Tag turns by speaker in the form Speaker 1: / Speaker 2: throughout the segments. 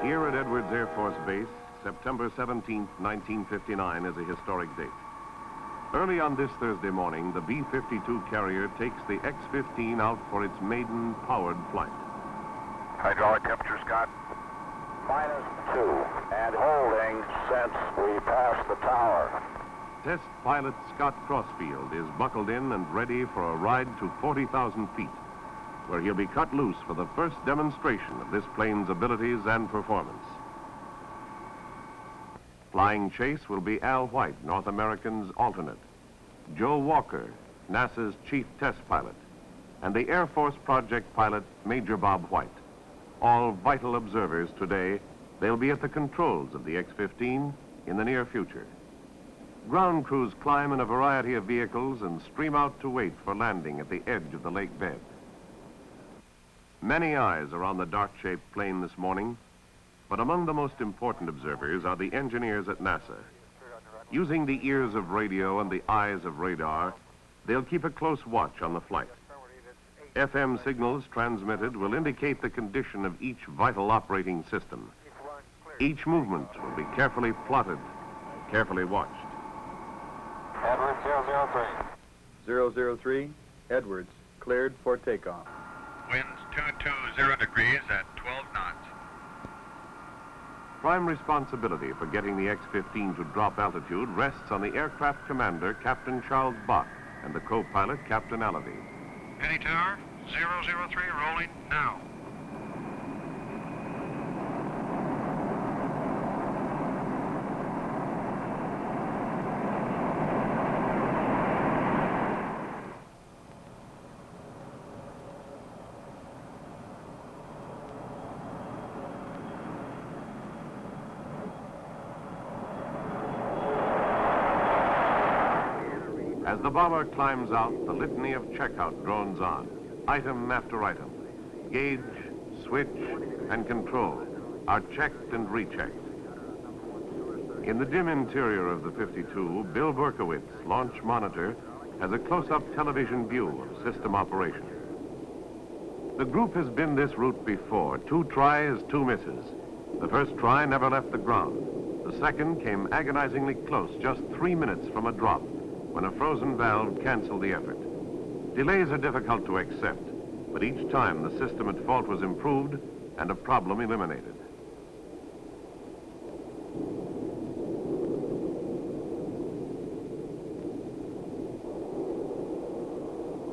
Speaker 1: Here at Edwards Air Force Base, September 17, 1959 is a historic date. Early on this Thursday morning, the B-52 carrier takes the X-15 out for its maiden powered flight.
Speaker 2: Hydraulic temperature, Scott? -2, and holding since we passed the tower.
Speaker 1: Test pilot Scott Crossfield is buckled in and ready for a ride to 40,000 feet, where he'll be cut loose for the first demonstration of this plane's abilities and performance. Flying chase will be Al White, North American's alternate, Joe Walker, NASA's chief test pilot, and the Air Force project pilot, Major Bob White. All vital observers today. They'll be at the controls of the X-15 in the near future. Ground crews climb in a variety of vehicles and stream out to wait for landing at the edge of the lake bed. Many eyes are on the dark-shaped plane this morning, but among the most important observers are the engineers at NASA. Using the ears of radio and the eyes of radar, they'll keep a close watch on the flight. FM signals transmitted will indicate the condition of each vital operating system. Each movement will be carefully plotted, carefully watched.
Speaker 2: Edwards 003.
Speaker 3: 003, Edwards, cleared for takeoff.
Speaker 4: Winds 220 degrees at 12 knots.
Speaker 1: Prime responsibility for getting the X-15 to drop altitude rests on the aircraft commander, Captain Charles Bach, and the co-pilot, Captain Allaby.
Speaker 4: Penny Tower, 003, rolling now.
Speaker 1: As the bomber climbs out, the litany of checkout drones on, item after item. Gauge, switch, and control are checked and rechecked. In the dim interior of the 52, Bill Berkowitz, launch monitor, has a close-up television view of system operation. The group has been this route before. 2 tries, 2 misses. The first try never left the ground. The second came agonizingly close, just 3 minutes from a drop, when a frozen valve canceled the effort. Delays are difficult to accept, but each time the system at fault was improved and a problem eliminated.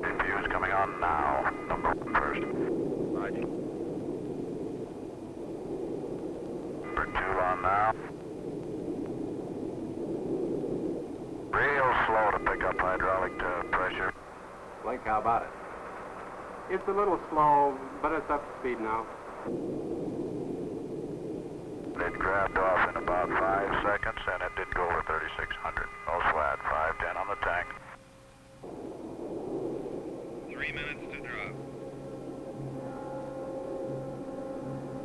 Speaker 2: Fuse coming on now. Number 1 first.
Speaker 3: Roger.
Speaker 2: Number 2 on now. Real slow to pick up hydraulic pressure.
Speaker 5: Blake, how about it? It's a little slow, but it's up to speed now.
Speaker 2: It grabbed off in about 5 seconds, and it did go over 3,600. No flat, 510 on the tank.
Speaker 4: 3 minutes to drop.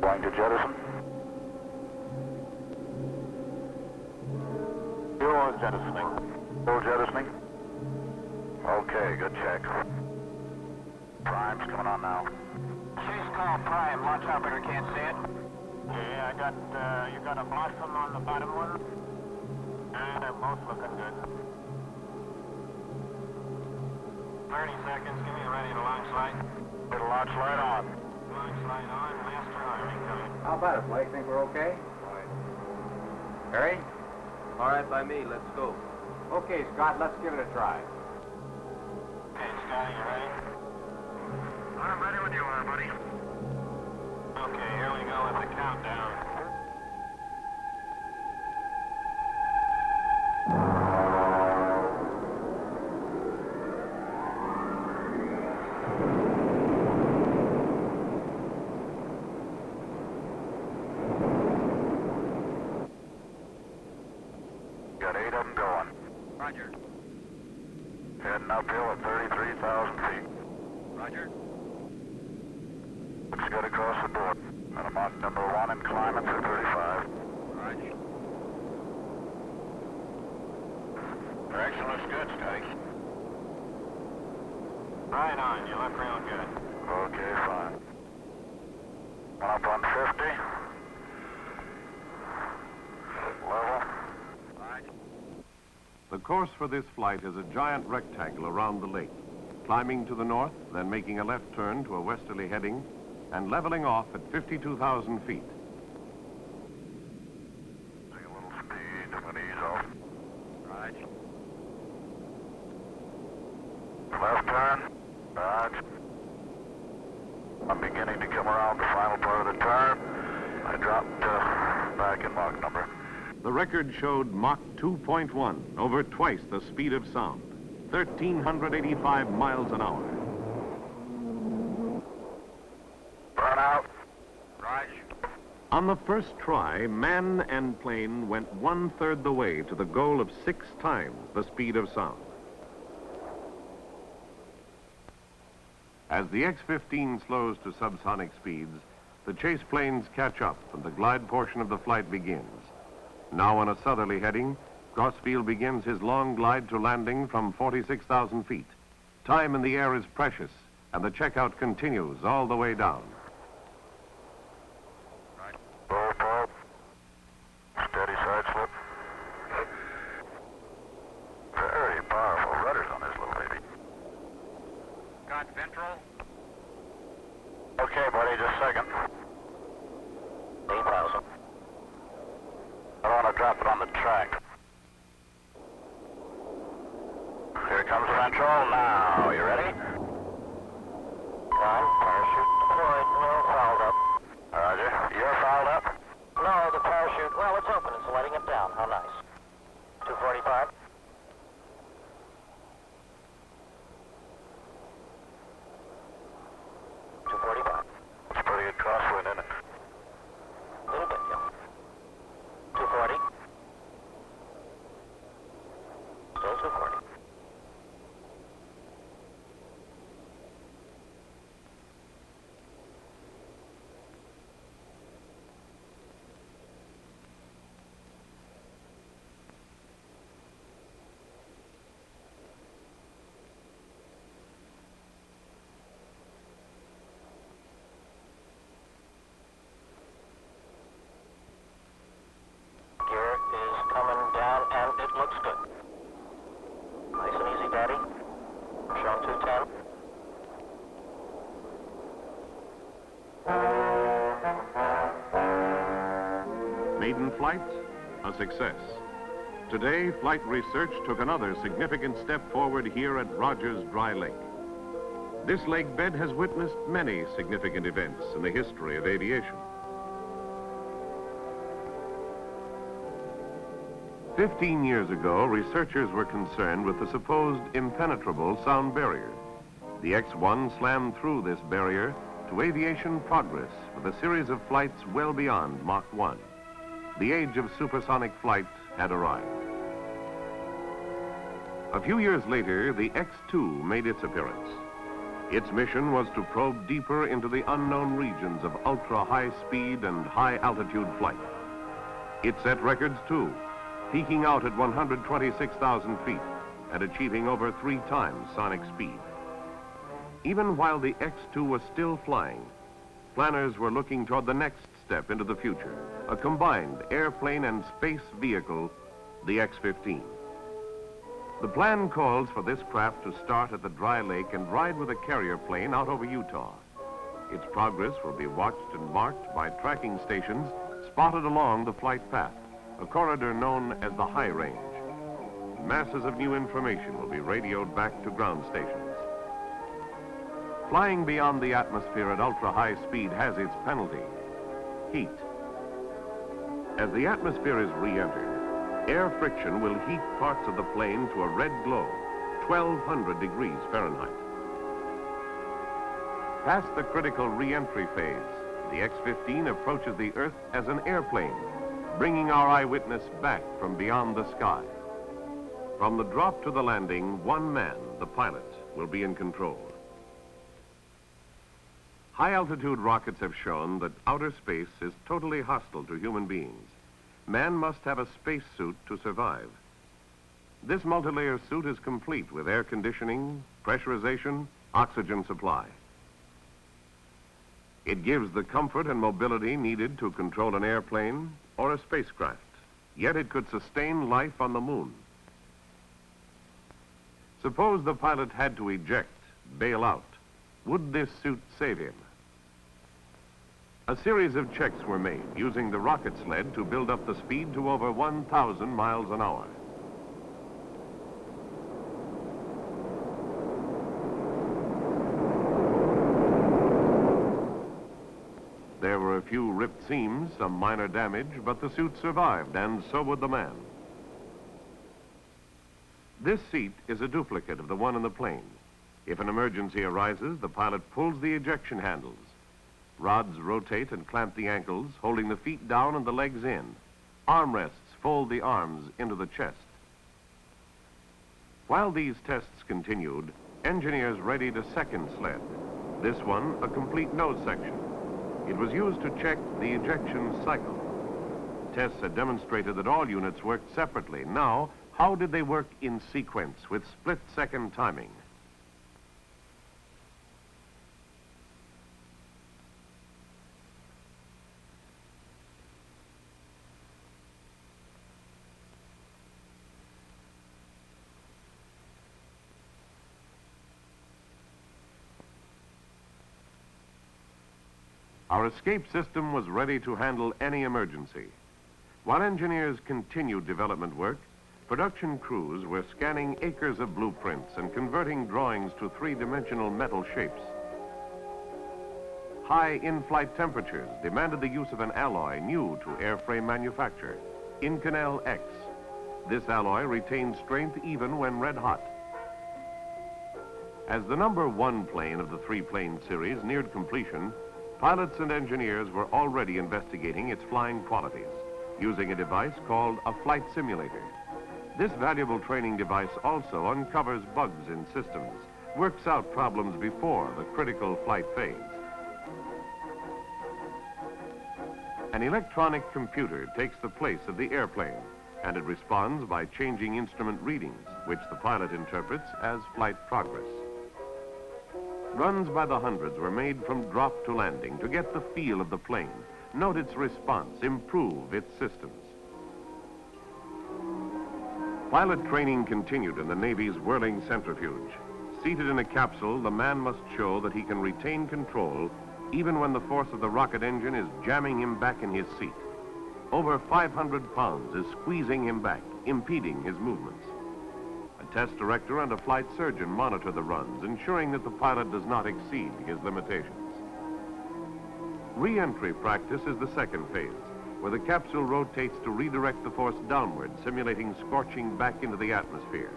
Speaker 2: Going to jettison. Fuel jettisoning. Full jettisoning. Okay, good check. Prime's coming on now.
Speaker 6: Chase call Prime. Launch operator can't see it.
Speaker 5: Yeah, you got a blossom on the bottom one? And they're both looking good. 30 seconds, give me ready to launch light.
Speaker 2: Get a launch light on.
Speaker 5: Launch light on, master arming coming.
Speaker 3: How about it, Blake? Think we're okay? Harry?
Speaker 5: All right by me, let's go. Okay, Scott, let's give it a try. Okay, Scott, you ready?
Speaker 4: I'm ready when you are, buddy.
Speaker 5: Okay, here we go with the countdown.
Speaker 2: Got 8 of them going.
Speaker 4: Roger.
Speaker 2: Heading uphill at 33,000 feet.
Speaker 4: Roger.
Speaker 2: Looks good across the board. And a Mach number 1 and climbing for 35.
Speaker 4: Roger.
Speaker 2: Direction looks good, Scotty.
Speaker 5: Right on, you look real good.
Speaker 2: Okay, fine. One up on 50.
Speaker 1: course for this flight is a giant rectangle around the lake, climbing to the north, then making a left turn to a westerly heading, and leveling off at 52,000 feet.
Speaker 2: Take a little speed, I'm going to ease off.
Speaker 5: Right.
Speaker 2: Left turn. Right. I'm beginning to come around the final part of the turn. I dropped back in Mach number.
Speaker 1: The record showed Mach 2.1, over twice the speed of sound, 1,385 miles an hour.
Speaker 2: Burn out.
Speaker 5: Right.
Speaker 1: On the first try, man and plane went 1/3 the way to the goal of 6 times the speed of sound. As the X-15 slows to subsonic speeds, the chase planes catch up and the glide portion of the flight begins. Now on a southerly heading, Crossfield begins his long glide to landing from 46,000 feet. Time in the air is precious, and the checkout continues all the way down.
Speaker 2: Roll pulp. Steady side slip. Very powerful rudders on this little baby.
Speaker 5: Got ventral.
Speaker 2: Okay, buddy, just a second. 8,000. I don't want to drop it on the track. Here comes the ventral. Now, you ready? One, parachute deployed, no fouled up. Roger. You're fouled up? No, the parachute, well, it's open. It's letting it down. How nice. 245. It's a pretty good crosswind, isn't it? A little bit, yeah. 240. Still 240. Gear is coming down, and it looks good. Nice and easy, Daddy. Shown 210.
Speaker 1: Maiden flight, a success. Today, flight research took another significant step forward here at Rogers Dry Lake. This lake bed has witnessed many significant events in the history of aviation. 15 years ago, researchers were concerned with the supposed impenetrable sound barrier. The X-1 slammed through this barrier to aviation progress with a series of flights well beyond Mach 1. The age of supersonic flight had arrived. A few years later, the X-2 made its appearance. Its mission was to probe deeper into the unknown regions of ultra-high speed and high-altitude flight. It set records, too, peaking out at 126,000 feet and achieving over 3 times sonic speed. Even while the X-2 was still flying, planners were looking toward the next step into the future, a combined airplane and space vehicle, the X-15. The plan calls for this craft to start at the dry lake and ride with a carrier plane out over Utah. Its progress will be watched and marked by tracking stations spotted along the flight path, a corridor known as the high range. Masses of new information will be radioed back to ground stations. Flying beyond the atmosphere at ultra-high speed has its penalty: heat. As the atmosphere is re-entered, air friction will heat parts of the plane to a red glow, 1,200 degrees Fahrenheit. Past the critical re-entry phase, the X-15 approaches the Earth as an airplane, bringing our eyewitness back from beyond the sky. From the drop to the landing, one man, the pilot, will be in control. High-altitude rockets have shown that outer space is totally hostile to human beings. Man must have a spacesuit to survive. This multi-layer suit is complete with air conditioning, pressurization, oxygen supply. It gives the comfort and mobility needed to control an airplane or a spacecraft, yet it could sustain life on the moon. Suppose the pilot had to eject, bail out. Would this suit save him? A series of checks were made using the rocket sled to build up the speed to over 1,000 miles an hour. There were a few ripped seams, some minor damage, but the suit survived, and so would the man. This seat is a duplicate of the one in the plane. If an emergency arises, the pilot pulls the ejection handles. Rods rotate and clamp the ankles, holding the feet down and the legs in. Armrests fold the arms into the chest. While these tests continued, engineers readied a second sled. This one, a complete nose section. It was used to check the ejection cycle. Tests had demonstrated that all units worked separately. Now, how did they work in sequence with split-second timing? Our escape system was ready to handle any emergency. While engineers continued development work, production crews were scanning acres of blueprints and converting drawings to three-dimensional metal shapes. High in-flight temperatures demanded the use of an alloy new to airframe manufacture, Inconel X. This alloy retained strength even when red hot. As the number 1 plane of the 3-plane series neared completion, pilots and engineers were already investigating its flying qualities, using a device called a flight simulator. This valuable training device also uncovers bugs in systems, works out problems before the critical flight phase. An electronic computer takes the place of the airplane, and it responds by changing instrument readings, which the pilot interprets as flight progress. Runs by the hundreds were made from drop to landing to get the feel of the plane, note its response, improve its systems. Pilot training continued in the Navy's whirling centrifuge. Seated in a capsule, the man must show that he can retain control even when the force of the rocket engine is jamming him back in his seat. Over 500 pounds is squeezing him back, impeding his movements. A test director and a flight surgeon monitor the runs, ensuring that the pilot does not exceed his limitations. Re-entry practice is the second phase, where the capsule rotates to redirect the force downward, simulating scorching back into the atmosphere.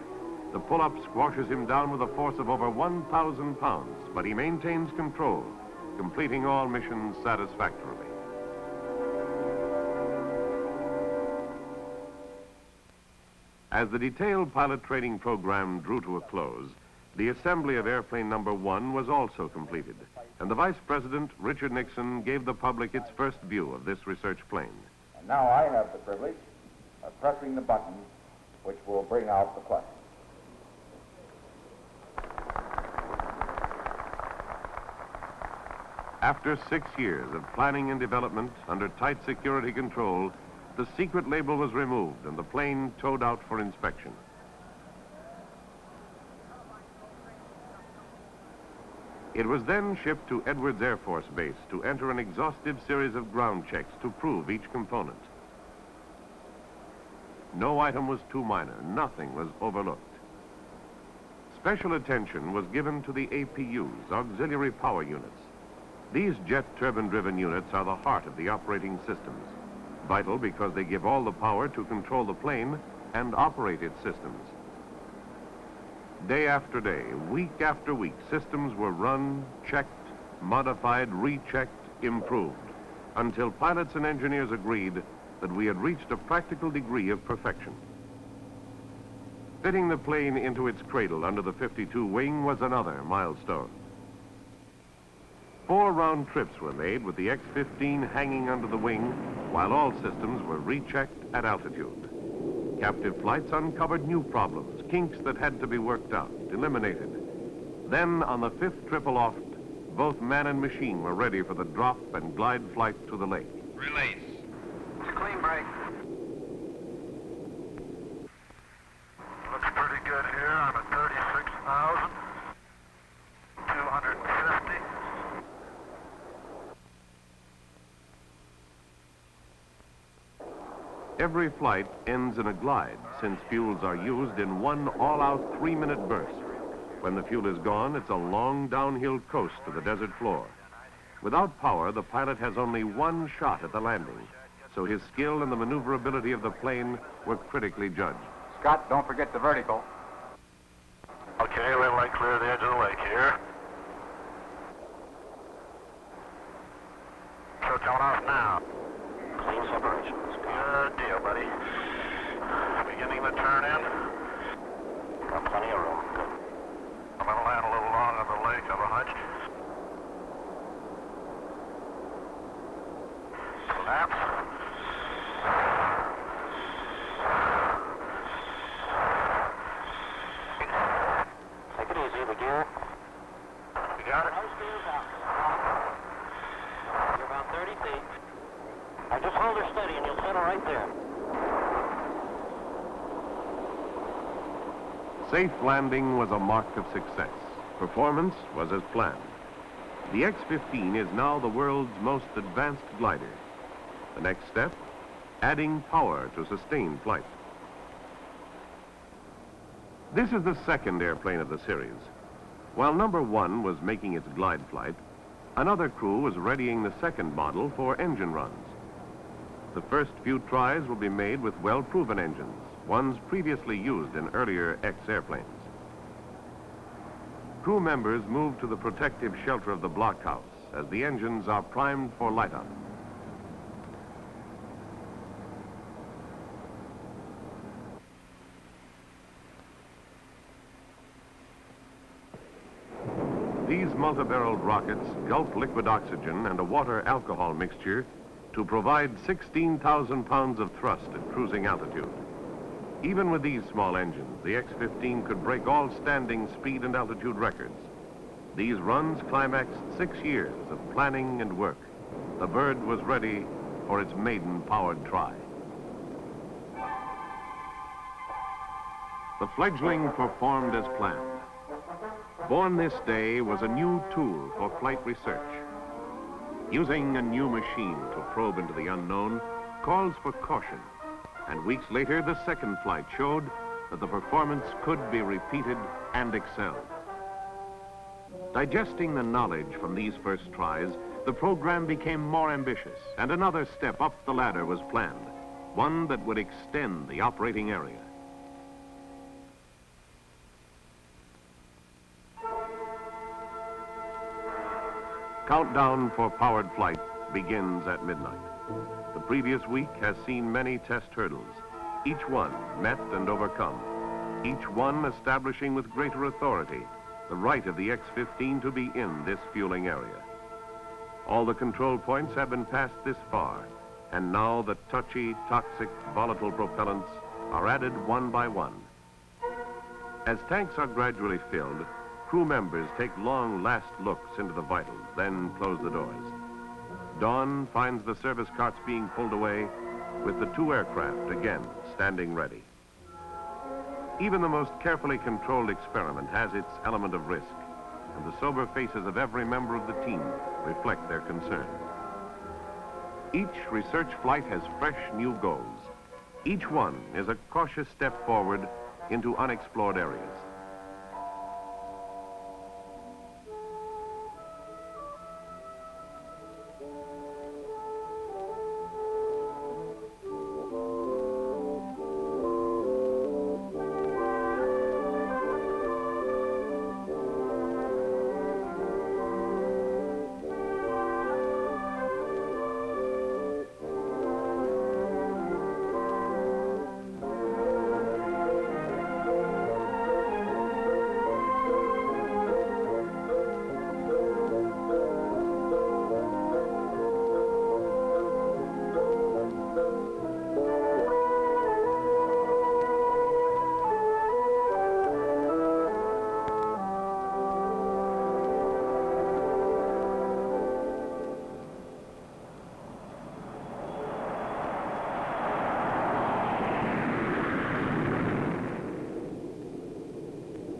Speaker 1: The pull-up squashes him down with a force of over 1,000 pounds, but he maintains control, completing all missions satisfactorily. As the detailed pilot training program drew to a close, the assembly of airplane number 1 was also completed, and the Vice President, Richard Nixon, gave the public its first view of this research plane.
Speaker 3: And now I have the privilege of pressing the button which will bring out the question.
Speaker 1: After 6 years of planning and development under tight security control, the secret label was removed and the plane towed out for inspection. It was then shipped to Edwards Air Force Base to enter an exhaustive series of ground checks to prove each component. No item was too minor, nothing was overlooked. Special attention was given to the APUs, auxiliary power units. These jet turbine-driven units are the heart of the operating systems, vital because they give all the power to control the plane and operate its systems. Day after day, week after week, systems were run, checked, modified, rechecked, improved, until pilots and engineers agreed that we had reached a practical degree of perfection. Fitting the plane into its cradle under the 52 wing was another milestone. 4 round trips were made with the X-15 hanging under the wing while all systems were rechecked at altitude. Captive flights uncovered new problems, kinks that had to be worked out, eliminated. Then, on the 5th trip aloft, both man and machine were ready for the drop and glide flight to the lake.
Speaker 4: Release.
Speaker 6: It's a clean break.
Speaker 2: Looks pretty good here on a 36
Speaker 1: Every flight ends in a glide, since fuels are used in one all-out 3-minute burst. When the fuel is gone, it's a long downhill coast to the desert floor. Without power, the pilot has only one shot at the landing, so his skill and the maneuverability of the plane were critically judged.
Speaker 5: Scott, don't forget the vertical.
Speaker 2: Okay, red light clear the edge of the lake here. So coming off now. Clean separation. Good deal, buddy. Beginning the turn in. Got plenty of room. Good. I'm going to land a little long on the lake, have a hunch. Collapse. Take it easy, the gear. You got it?
Speaker 6: You're about 30 feet. Now just hold her steady and you'll settle right there.
Speaker 1: Safe landing was a mark of success. Performance was as planned. The X-15 is now the world's most advanced glider. The next step, adding power to sustain flight. This is the second airplane of the series. While number 1 was making its glide flight, another crew was readying the second model for engine runs. The first few tries will be made with well-proven engines, ones previously used in earlier X airplanes. Crew members move to the protective shelter of the blockhouse as the engines are primed for light-up. These multi-barreled rockets gulp liquid oxygen and a water-alcohol mixture to provide 16,000 pounds of thrust at cruising altitude. Even with these small engines, the X-15 could break all standing speed and altitude records. These runs climaxed 6 years of planning and work. The bird was ready for its maiden powered try. The fledgling performed as planned. Born this day was a new tool for flight research. Using a new machine to probe into the unknown calls for caution. And weeks later, the second flight showed that the performance could be repeated and excelled. Digesting the knowledge from these first tries, the program became more ambitious, and another step up the ladder was planned, one that would extend the operating area. Countdown for powered flight begins at midnight. The previous week has seen many test hurdles, each one met and overcome, each one establishing with greater authority the right of the X-15 to be in this fueling area. All the control points have been passed this far, and now the touchy, toxic, volatile propellants are added one by one. As tanks are gradually filled, crew members take long last looks into the vitals, then close the doors. Dawn finds the service carts being pulled away with the 2 aircraft again standing ready. Even the most carefully controlled experiment has its element of risk, and the sober faces of every member of the team reflect their concern. Each research flight has fresh new goals. Each one is a cautious step forward into unexplored areas.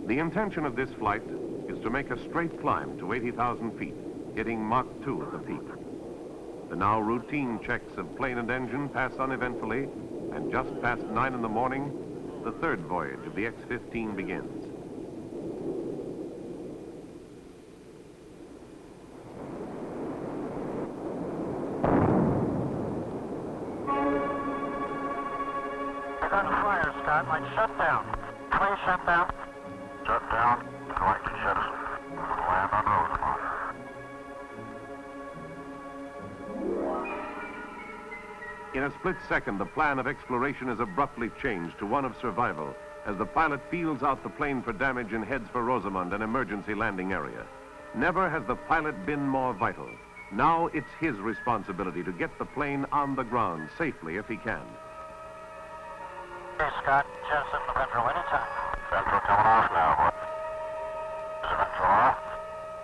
Speaker 1: The intention of this flight is to make a straight climb to 80,000 feet, hitting Mach 2 at the peak. The now routine checks of plane and engine pass uneventfully, And just past 9 in the morning, the third voyage of the X-15 begins.
Speaker 6: They're going to fire, Scott. Like shutdown. Plane shutdown.
Speaker 2: Shutdown. Collecting citizen. Land on Rosemont.
Speaker 1: In a split second, the plan of exploration is abruptly changed to one of survival as the pilot fields out the plane for damage and heads for Rosamond, an emergency landing area. Never has the pilot been more vital. Now it's his responsibility to get the plane on the ground safely if he can.
Speaker 6: Hey, Scott. Jettison the ventral anytime.
Speaker 2: Ventral coming off now, boy. Is the ventral off?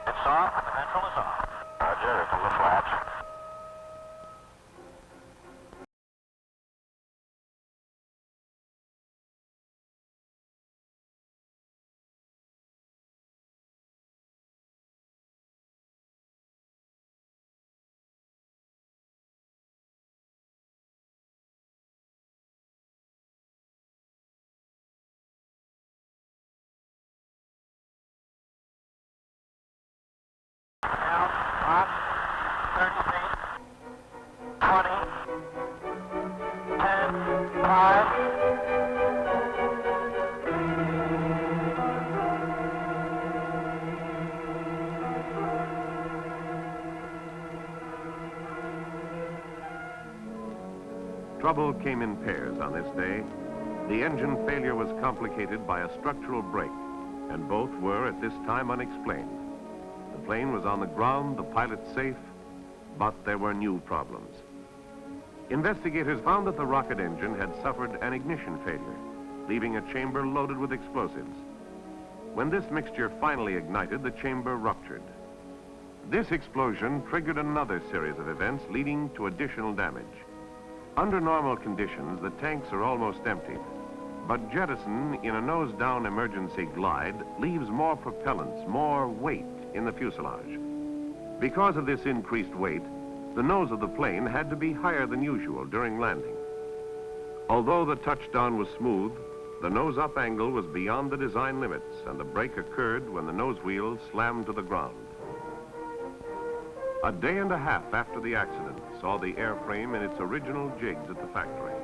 Speaker 6: It's off and the ventral is off.
Speaker 2: Roger, here comes the flaps.
Speaker 6: Now, up, 30 feet, 20, 10, 5.
Speaker 1: Trouble came in pairs on this day. The engine failure was complicated by a structural break, and both were at this time unexplained. The plane was on the ground, the pilot safe, but there were new problems. Investigators found that the rocket engine had suffered an ignition failure, leaving a chamber loaded with explosives. When this mixture finally ignited, the chamber ruptured. This explosion triggered another series of events leading to additional damage. Under normal conditions, the tanks are almost emptied, but jettison in a nose-down emergency glide leaves more propellants, more weight in the fuselage. Because of this increased weight, the nose of the plane had to be higher than usual during landing. Although the touchdown was smooth, the nose-up angle was beyond the design limits, and the break occurred when the nose wheel slammed to the ground. A day and a half after the accident saw the airframe in its original jigs at the factory.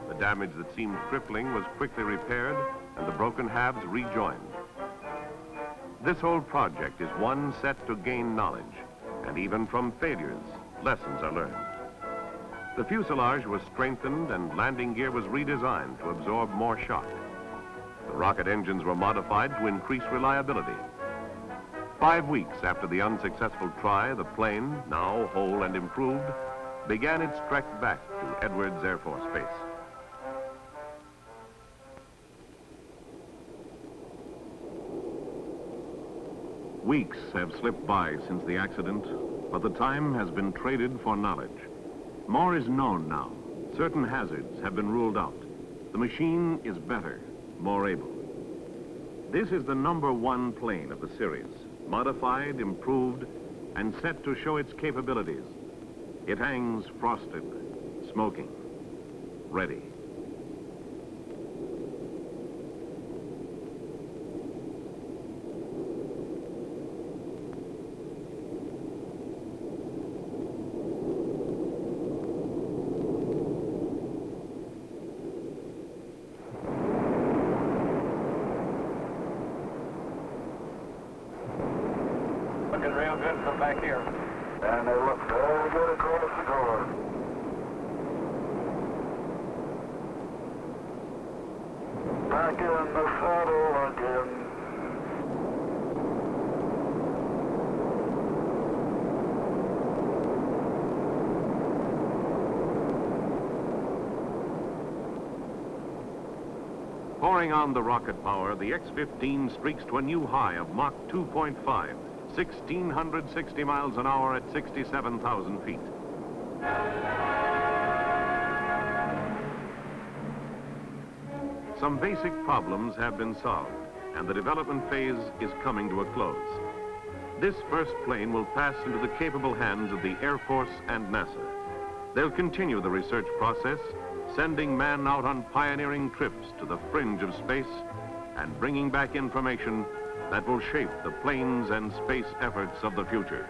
Speaker 1: The damage that seemed crippling was quickly repaired and the broken halves rejoined. This whole project is one set to gain knowledge, and even from failures, lessons are learned. The fuselage was strengthened and landing gear was redesigned to absorb more shock. The rocket engines were modified to increase reliability. 5 weeks after the unsuccessful try, the plane, now whole and improved, began its trek back to Edwards Air Force Base. Weeks have slipped by since the accident, but the time has been traded for knowledge. More is known now. Certain hazards have been ruled out. The machine is better, more able. This is the #1 plane of the series, modified, improved, and set to show its capabilities. It hangs frosted, smoking, ready.
Speaker 5: Looking real good from back here.
Speaker 2: And they look very good across the door. Back in the saddle again.
Speaker 1: Pouring on the rocket power, the X-15 streaks to a new high of Mach 2.5, 1,660 miles an hour at 67,000 feet. Some basic problems have been solved, and the development phase is coming to a close. This first plane will pass into the capable hands of the Air Force and NASA. They'll continue the research process sending man out on pioneering trips to the fringe of space and bringing back information that will shape the planes and space efforts of the future.